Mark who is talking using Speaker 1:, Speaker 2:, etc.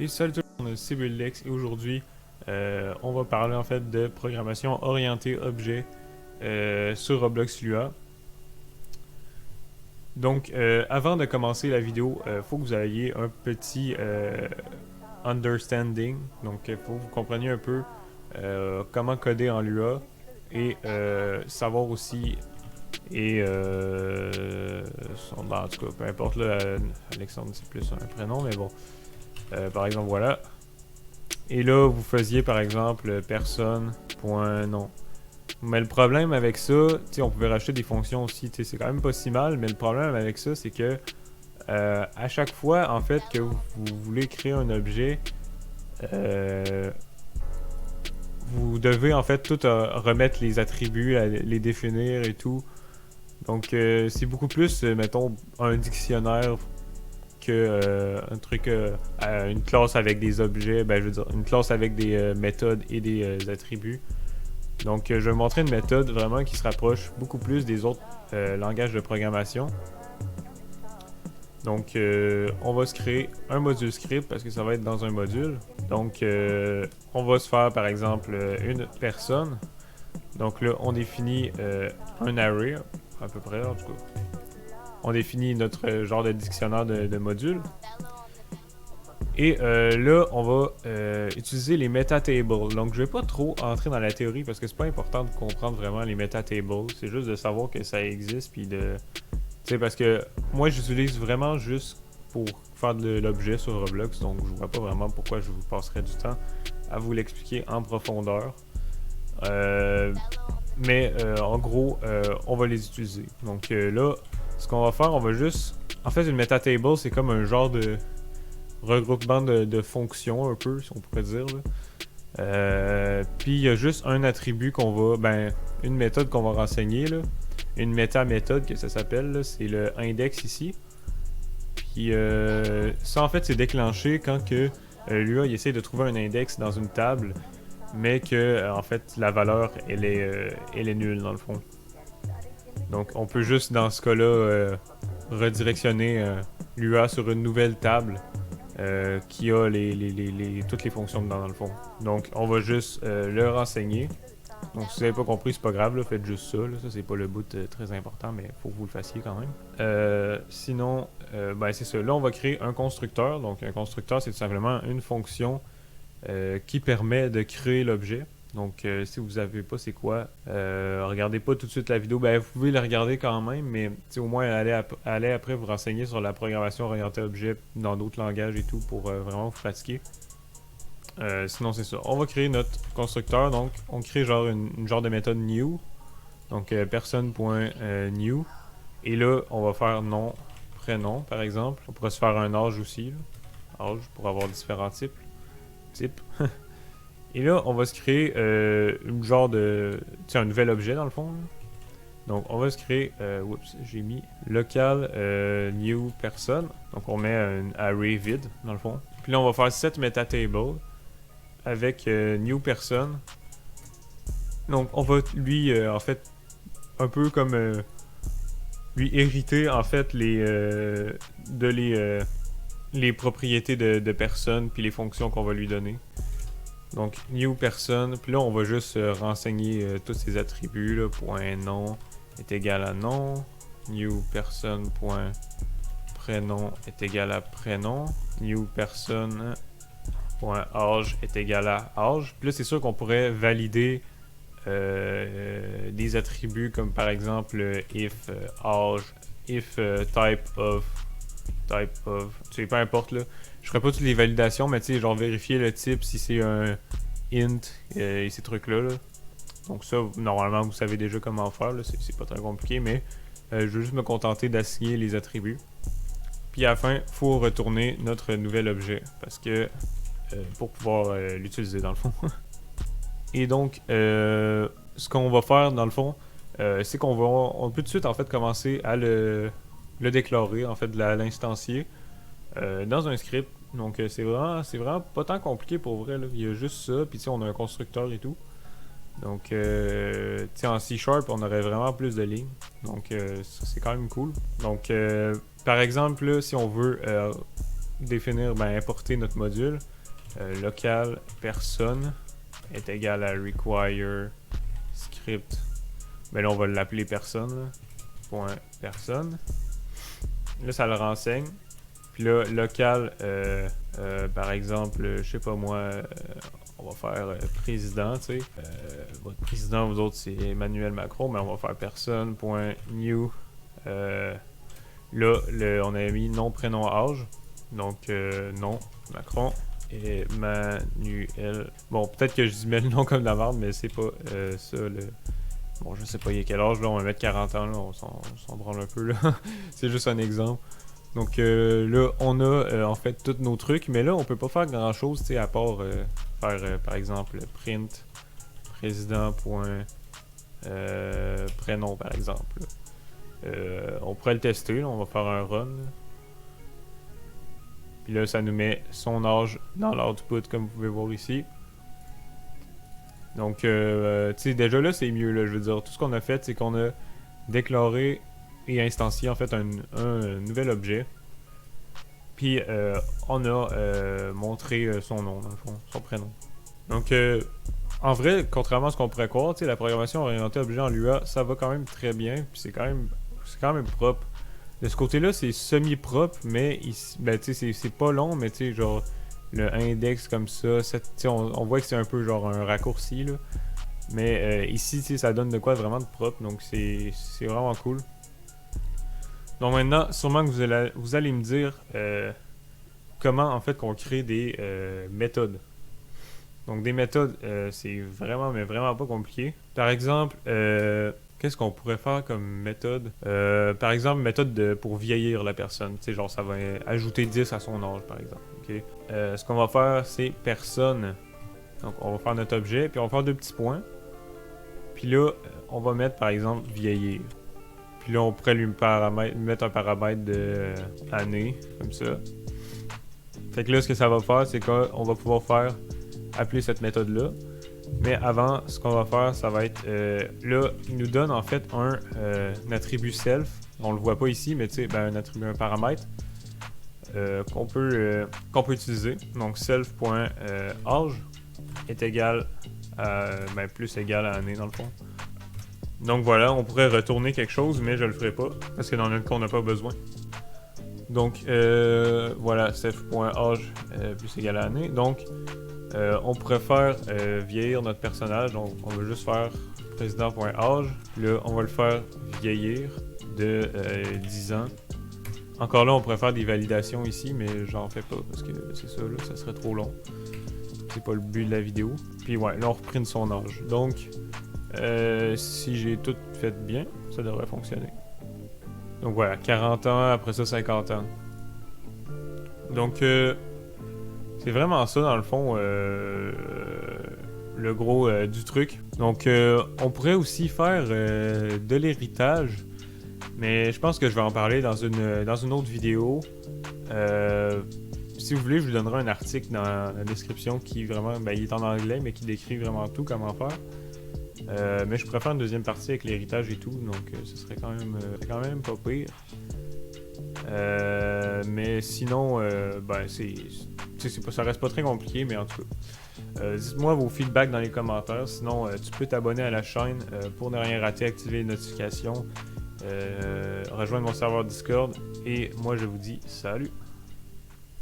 Speaker 1: Et salut tout le monde, c'est Buildex et aujourd'hui on va parler en fait de programmation orientée objet sur Roblox Lua. Donc avant de commencer la vidéo, faut que vous ayez un petit understanding. Donc faut que vous compreniez un peu comment coder en Lua et savoir aussi en tout cas peu importe là, Alexandre c'est plus un prénom mais bon. Par exemple voilà. Et là, vous faisiez par exemple personne.nom. Mais le problème avec ça, on pouvait rajouter des fonctions aussi, c'est quand même pas si mal, mais le problème avec ça, c'est que à chaque fois en fait que vous voulez créer un objet, euh, vous devez en fait tout remettre les attributs, les définir et tout. Donc c'est beaucoup plus, mettons, un dictionnaire que un truc, une classe avec des objets, ben je veux dire une classe avec des méthodes et des attributs. Donc je vais montrer une méthode vraiment qui se rapproche beaucoup plus des autres langages de programmation. Donc on va se créer un module script parce que ça va être dans un module. Donc on va se faire par exemple une personne. Donc là on définit un array à peu près en tout cas. On définit notre genre de dictionnaire de modules. Et là, on va utiliser les metatables. Donc, je vais pas trop entrer dans la théorie parce que c'est pas important de comprendre vraiment les metatables. C'est juste de savoir que ça existe puis de, tu sais, parce que moi, j'utilise vraiment juste pour faire de l'objet sur Roblox. Donc, je vois pas vraiment pourquoi je vous passerai du temps à vous l'expliquer en profondeur. Mais en gros, on va les utiliser. Donc là, ce qu'on va faire, on va juste, en fait, une metatable, c'est comme un genre de regroupement de fonctions un peu, si on pourrait dire. Puis il y a juste un attribut qu'on va, une méthode qu'on va renseigner là, une méta-méthode que ça s'appelle, c'est le index ici. Puis ça en fait c'est déclenché quand que l'UA il essaie de trouver un index dans une table, mais que en fait la valeur elle est nulle dans le fond. Donc on peut juste dans ce cas-là redirectionner l'UA sur une nouvelle table qui a toutes les fonctions dedans dans le fond. Donc on va juste le renseigner. Donc si vous n'avez pas compris, c'est pas grave, là, faites juste ça. Là. Ça c'est pas le bout très important, mais faut que vous le fassiez quand même. Sinon, c'est ça. Là on va créer un constructeur. Donc un constructeur c'est tout simplement une fonction qui permet de créer l'objet. Donc si vous savez pas c'est quoi, regardez pas tout de suite la vidéo. Vous pouvez la regarder quand même, mais au moins allez après vous renseigner sur la programmation orientée objet dans d'autres langages et tout pour vraiment vous pratiquer. Sinon c'est ça. On va créer notre constructeur, donc on crée genre une genre de méthode new. Donc personne.new. Et là on va faire nom, prénom par exemple. On pourrait se faire un âge aussi. Là. Âge pour avoir différents types. Et là, on va se créer une genre de... Tu sais, un nouvel objet dans le fond. Là. Donc, on va se créer... oups, j'ai mis local new person. Donc, on met un array vide dans le fond. Puis là, on va faire set metatable avec new person. Donc, on va lui, en fait, un peu comme lui hériter, en fait, les propriétés de personne puis les fonctions qu'on va lui donner. Donc, new person, puis là, on va juste renseigner tous ces attributs, là, point nom est égal à nom, new person, point prénom est égal à prénom, new person, point âge est égal à âge. Puis là, c'est sûr qu'on pourrait valider des attributs comme par exemple if âge, if type of, tu sais, peu importe là. Je ferai pas toutes les validations, mais tu sais, genre vérifier le type si c'est un int et ces trucs-là. Là. Donc ça, normalement, vous savez déjà comment faire, c'est pas très compliqué, mais je veux juste me contenter d'assigner les attributs. Puis à la fin, il faut retourner notre nouvel objet, parce que pour pouvoir l'utiliser dans le fond. Et donc, ce qu'on va faire dans le fond, c'est on peut tout de suite en fait commencer à le déclarer, en fait, l'instancier. Dans un script. Donc c'est vraiment pas tant compliqué pour vrai. Là. Il y a juste ça, puis on a un constructeur et tout. Donc en C# on aurait vraiment plus de lignes. Donc ça c'est quand même cool. Donc par exemple là, si on veut définir, ben, importer notre module. Local personne est égal à require script. Ben là, on va l'appeler personne. Là. Point personne. Là, ça le renseigne. Puis là, local, par exemple, je sais pas moi, on va faire président, tu sais. Votre président, vous autres, c'est Emmanuel Macron, mais on va faire personne.new. Là, on a mis nom, prénom, âge. Donc, nom, Macron. Emmanuel. Bon, peut-être que je dis le nom comme de la merde, mais c'est pas ça le. Bon, je sais pas il est quel âge, là, on va mettre 40 ans, là, on s'en branle un peu, là. C'est juste un exemple. Donc là, on a en fait tous nos trucs, mais là, on peut pas faire grand chose, tu sais, à part faire par exemple print président.prénom par exemple. On pourrait le tester, là, on va faire un run. Là. Puis là, ça nous met son âge dans l'output, comme vous pouvez voir ici. Donc, tu sais, déjà là, c'est mieux, là, je veux dire. Tout ce qu'on a fait, c'est qu'on a déclaré et instancié, en fait, un nouvel objet. Puis, on a montré son nom, dans le fond, son prénom. Donc, en vrai, contrairement à ce qu'on pourrait croire, tu sais, la programmation orientée objet en Lua, ça va quand même très bien. Puis, c'est quand même propre. De ce côté-là, c'est semi-propre, mais ici, ben, tu sais, c'est pas long, mais tu sais, genre, le index comme ça, on voit que c'est un peu genre un raccourci, là. Mais ici, tu sais, ça donne de quoi vraiment de propre, donc c'est vraiment cool. Donc maintenant, sûrement que vous allez me dire comment, en fait, qu'on crée des méthodes. Donc des méthodes, c'est vraiment, mais vraiment pas compliqué. Par exemple, qu'est-ce qu'on pourrait faire comme méthode? Par exemple, méthode pour vieillir la personne. Tu sais, genre, ça va ajouter 10 à son âge, par exemple. Okay? Ce qu'on va faire, c'est personne. Donc, on va faire notre objet, puis on va faire deux petits points. Puis là, on va mettre, par exemple, vieillir. Puis là, on pourrait lui mettre un paramètre de année, comme ça. Fait que là, ce que ça va faire, c'est qu'on va pouvoir appeler cette méthode-là. Mais avant, ce qu'on va faire, ça va être... là, il nous donne en fait un attribut self. On le voit pas ici, mais tu sais, ben, un paramètre qu'on peut utiliser. Donc, self.age est égal à... Ben, plus égal à année, dans le fond. Donc voilà, on pourrait retourner quelque chose, mais je le ferai pas, parce que dans notre cas, on n'a pas besoin. Donc, voilà, self.age plus égal à année. Donc, on pourrait faire vieillir notre personnage, donc on va juste faire président.age. Là, on va le faire vieillir de 10 ans. Encore là, on pourrait faire des validations ici, mais j'en fais pas parce que c'est ça, là, ça serait trop long. C'est pas le but de la vidéo. Puis ouais, là, on reprenne son âge. Donc, si j'ai tout fait bien, ça devrait fonctionner. Donc voilà, 40 ans, après ça 50 ans. Donc, c'est vraiment ça, dans le fond, le gros du truc. Donc, on pourrait aussi faire de l'héritage, mais je pense que je vais en parler dans une autre vidéo. Si vous voulez, je vous donnerai un article dans la description qui vraiment, ben, il est en anglais, mais qui décrit vraiment tout, comment faire. Mais je pourrais faire une deuxième partie avec l'héritage et tout, donc ce serait quand même pas pire. Mais sinon, ben ça reste pas très compliqué, mais en tout cas, dites-moi vos feedbacks dans les commentaires. Sinon, tu peux t'abonner à la chaîne pour ne rien rater, activer les notifications, rejoindre mon serveur Discord, et moi je vous dis salut!